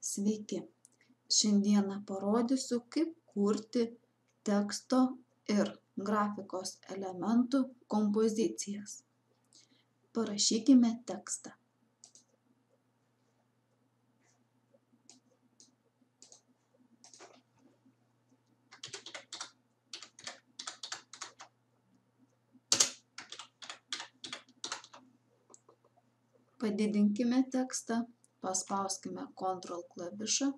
Sveiki! Šiandieną parodysiu, kaip kurti teksto ir grafikos elementų kompozicijas. Parašykime tekstą. Padidinkime tekstą, paspauskime Ctrl klavišą.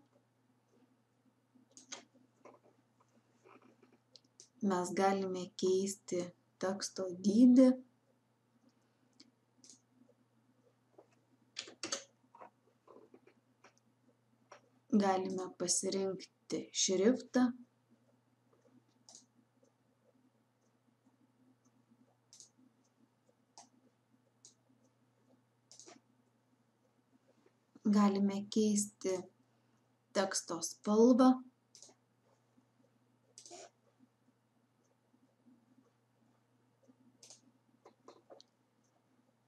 Mes galime keisti teksto dydį. Galime pasirinkti šriftą. Galime keisti teksto spalvą.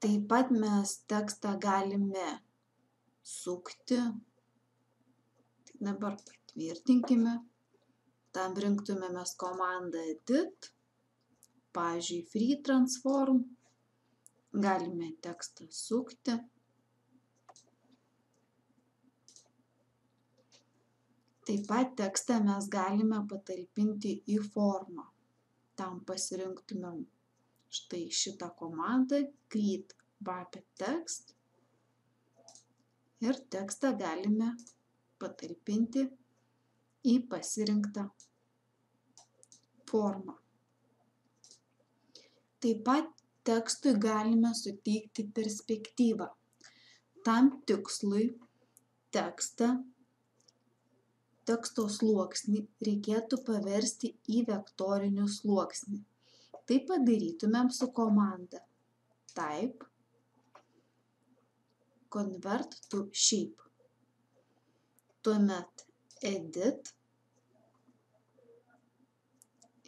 Taip pat mes tekstą galime sukti. Dabar patvirtinkime. Tam rinktumėmės komandą Edit, pavyzdžiui, Free Transform. Galime tekstą sukti. Taip pat tekstą mes galime patalpinti į formą. Tam pasirinktumėm štai šitą komandą Create Wrapper Text ir tekstą galime patalpinti į pasirinktą formą. Taip pat tekstui galime suteikti perspektyvą. Tam tikslui teksto sluoksnį reikėtų paversti į vektorinį sluoksnį. Tai padarytumėm su komanda Type Convert to Shape. Tuomet Edit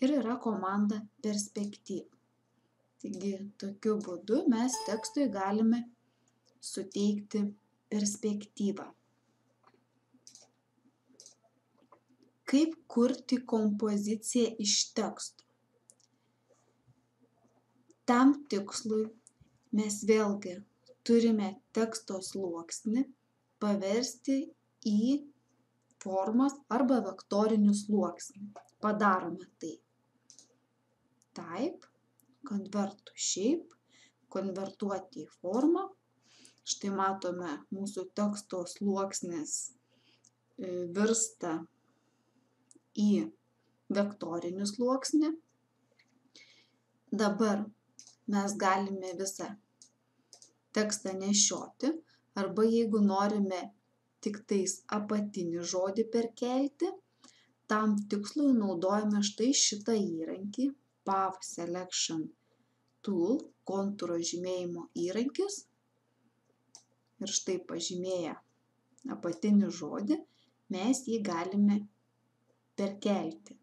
ir yra komanda Perspektyva. Taigi, tokiu būdu mes tekstui galime suteikti perspektyvą. Kaip kurti kompoziciją iš teksto? Tam tikslui mes vėlgi turime teksto sluoksnį paversti į formos arba vektorinį sluoksnį. Padarome tai. Type, Convert to Shape, konvertuoti į formą. Štai matome, mūsų teksto sluoksnis virsta į vektorinį sluoksnį. Dabar mes galime visą tekstą nešioti, arba jeigu norime tik tais apatinį žodį perkelti, tam tikslui naudojame štai šitą įrankį, Path Selection Tool, kontūro žymėjimo įrankis. Ir štai pažymėję apatinį žodį, mes jį galime perkelti.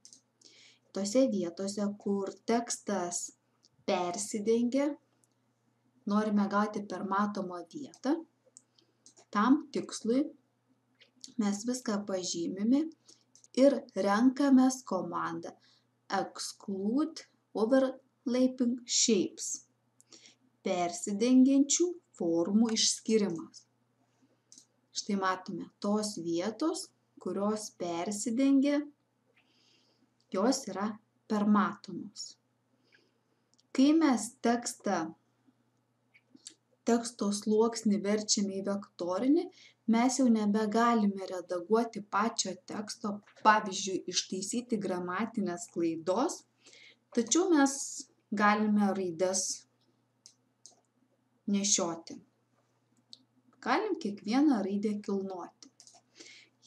Tose vietose, kur tekstas persidengia, norime gauti per matomą vietą. Tam tikslui mes viską pažymime ir renkamės komandą Exclude Overlapping Shapes. Persidengiančių formų išskyrimas. Štai matome tos vietos, kurios persidengia, jos yra permatomos. Kai mes teksto sluoksnį verčiame į vektorinį, mes jau nebegalime redaguoti pačio teksto, pavyzdžiui, ištaisyti gramatinės klaidos, tačiau mes galime raides nešioti. Galim kiekvieną raidę kilnoti.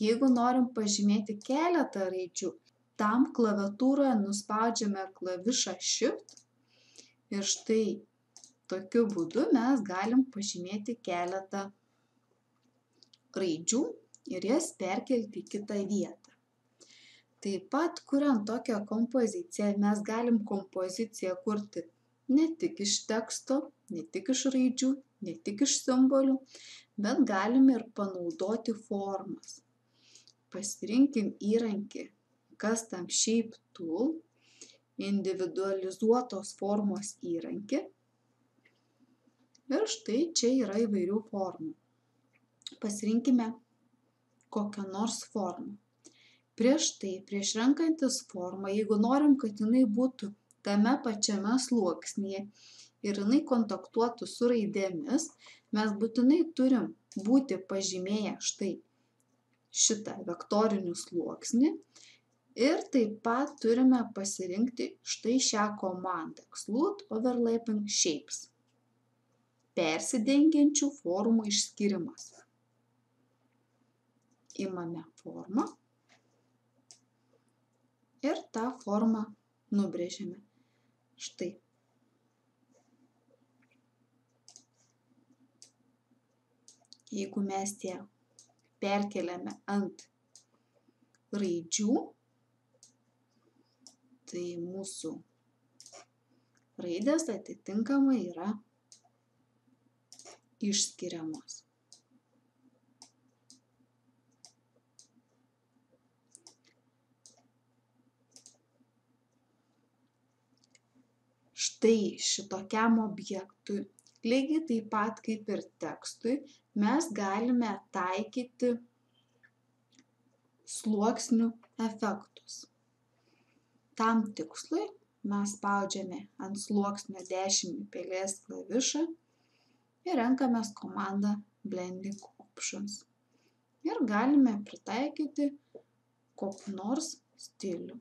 Jeigu norim pažymėti keletą raidžių, tam klaviatūroje nuspaudžiame klavišą Shift ir štai tokiu būdu mes galim pažymėti keletą raidžių ir jas perkelti į kitą vietą. Taip pat, kuriant tokią kompoziciją, mes galim kompoziciją kurti ne tik iš teksto, ne tik iš raidžių, ne tik iš simbolių, bet galime ir panaudoti formas. Pasirinkim įrankį Custom Shape Tool, individualizuotos formos įrankį. Ir štai čia yra įvairių formų. Pasirinkime kokią nors formą. Prieš renkantis formą, jeigu norim, kad jinai būtų tame pačiame sluoksnyje ir jinai kontaktuotų su raidėmis, mes būtinai turim būti pažymėję štai šitą vektorinį sluoksnį ir taip pat turime pasirinkti štai šią komandą Exclude Overlapping Shapes. Persidengiančių formų išskyrimas. Imame formą ir tą formą nubrėžiame. Štai. Jeigu mes ją perkeliame ant raidžių, tai mūsų raidės atitinkamai yra išskiriamos. Štai šitokiam objektui, lygiai taip pat kaip ir tekstui, mes galime taikyti sluoksnių efektus. Tam tikslui mes spaudžiame ant sluoksnio dešinį pelės klavišą ir renkamės komandą Blending Options. Ir galime pritaikyti kokį nors stilių.